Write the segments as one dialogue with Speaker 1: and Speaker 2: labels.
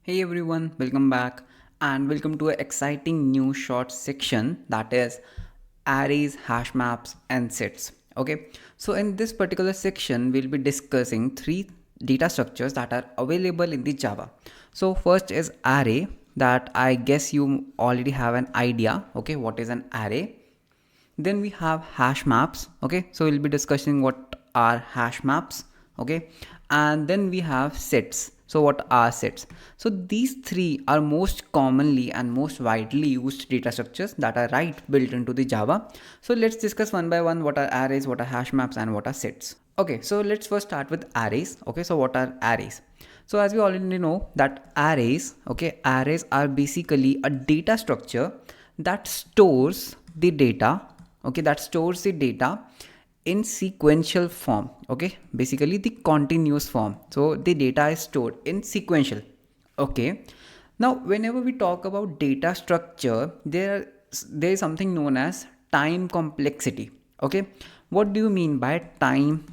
Speaker 1: Hey everyone, welcome back and welcome to an exciting new short section that is arrays, hash maps and sets. Okay, so in this particular section we'll be discussing three data structures that are available in the Java. So first is array, that I guess you already have an idea, okay, what is an array. Then we have hash maps, okay, so we'll be discussing what are hash maps, okay. And then we have sets, so what are sets. So these three are most commonly and most widely used data structures that are built into the Java. So let's discuss one by one what are arrays, what are hash maps and what are sets. Okay, so let's first start with arrays. Okay, so what are arrays? So as we already know that arrays, okay, arrays are basically a data structure that stores the data, okay, that stores the data in sequential form, okay, basically the continuous form. So the data is stored in sequential, okay. Now whenever we talk about data structure, there is something known as time complexity, okay. What do you mean by time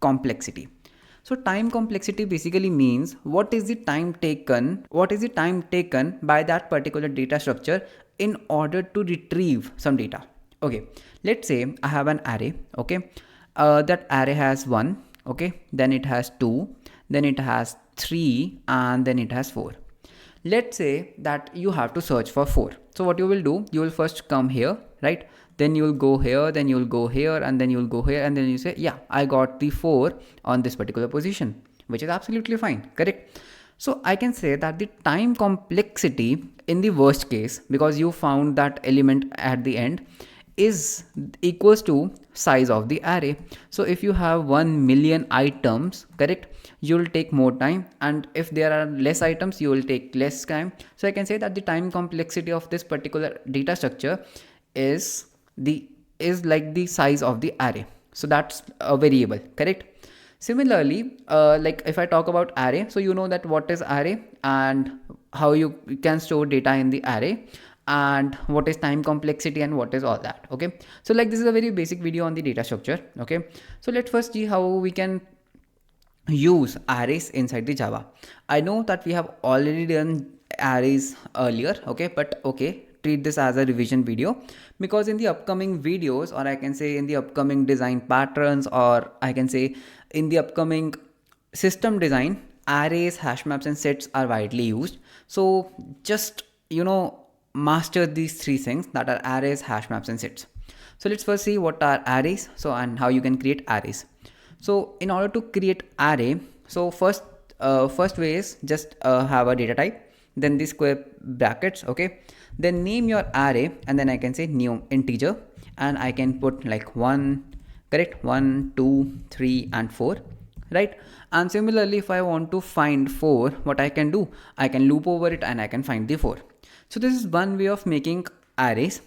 Speaker 1: complexity? So time complexity basically means what is the time taken by that particular data structure in order to retrieve some data. Okay, let's say I have an array, okay. That array has 1, okay, then it has 2, then it has 3 and then it has 4. Let's say that you have to search for 4. So what you will do, you will first come here, right? Then you will go here, then you will go here and then you will go here and then you say, yeah, I got the 4 on this particular position, which is absolutely fine, correct? So I can say that the time complexity in the worst case, because you found that element at the end, is equals to size of the array. So if you have 1 million items, correct, you will take more time, and if there are less items you will take less time. So I can say that the time complexity of this particular data structure is like the size of the array. So that's a variable, correct? Similarly, like if I talk about array, so you know that what is array and how you can store data in the array and what is time complexity and what is all that, okay. So like this is a very basic video on the data structure, okay. So let's first see how we can use arrays inside the Java. I know that we have already done arrays earlier, okay, but okay, treat this as a revision video, because in the upcoming videos, or I can say in the upcoming design patterns, or I can say in the upcoming system design, arrays, hash maps and sets are widely used. So just master these three things, that are arrays, hash maps and sets. So let's first see what are arrays, so and how you can create arrays. So in order to create array, so first way is just have a data type, then the square brackets, okay, then name your array and then I can say new integer and I can put like 1, correct, 1 2 3 and 4, right? And similarly if I want to find 4, what I can do, I can loop over it and I can find the 4. So this is one way of making arrays.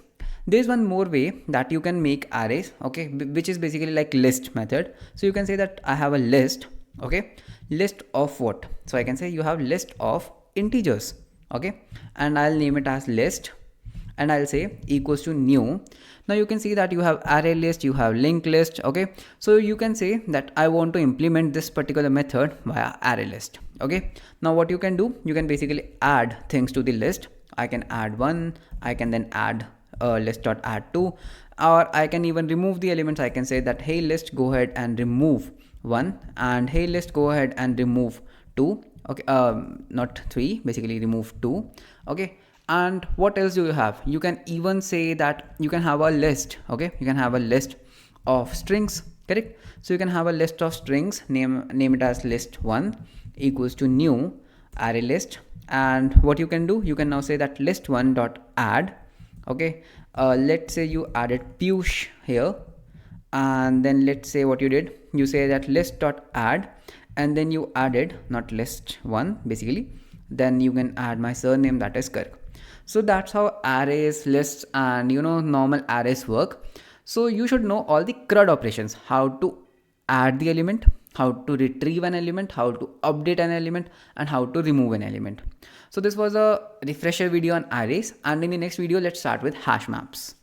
Speaker 1: There's one more way that you can make arrays, okay, which is basically like list method. So you can say that I have a list, okay, list of what? So I can say you have list of integers, okay, and I'll name it as list and I'll say equals to new. Now you can see that you have array list, you have linked list, okay. So you can say that I want to implement this particular method via array list, okay. Now what you can do, you can basically add things to the list. I can add 1, I can then add list.add 2, or I can even remove the elements. I can say that hey list, go ahead and remove 1, and hey list, go ahead and remove 2, okay, not 3, basically remove 2, okay. And what else do you have? You can even say that you can have a list, okay, you can have a list of strings, correct. So you can have a list of strings, name it as list1 equals to new array list. And what you can do, you can now say that list1 dot add, okay. Let's say you added Piyush here, and then let's say what you did, you say that list dot add and then you added not list1 basically, then you can add my surname, that is Kark. So that's how arrays, lists and normal arrays work. So you should know all the CRUD operations, how to add the element, how to retrieve an element, how to update an element and how to remove an element. So this was a refresher video on arrays, and in the next video let's start with hash maps.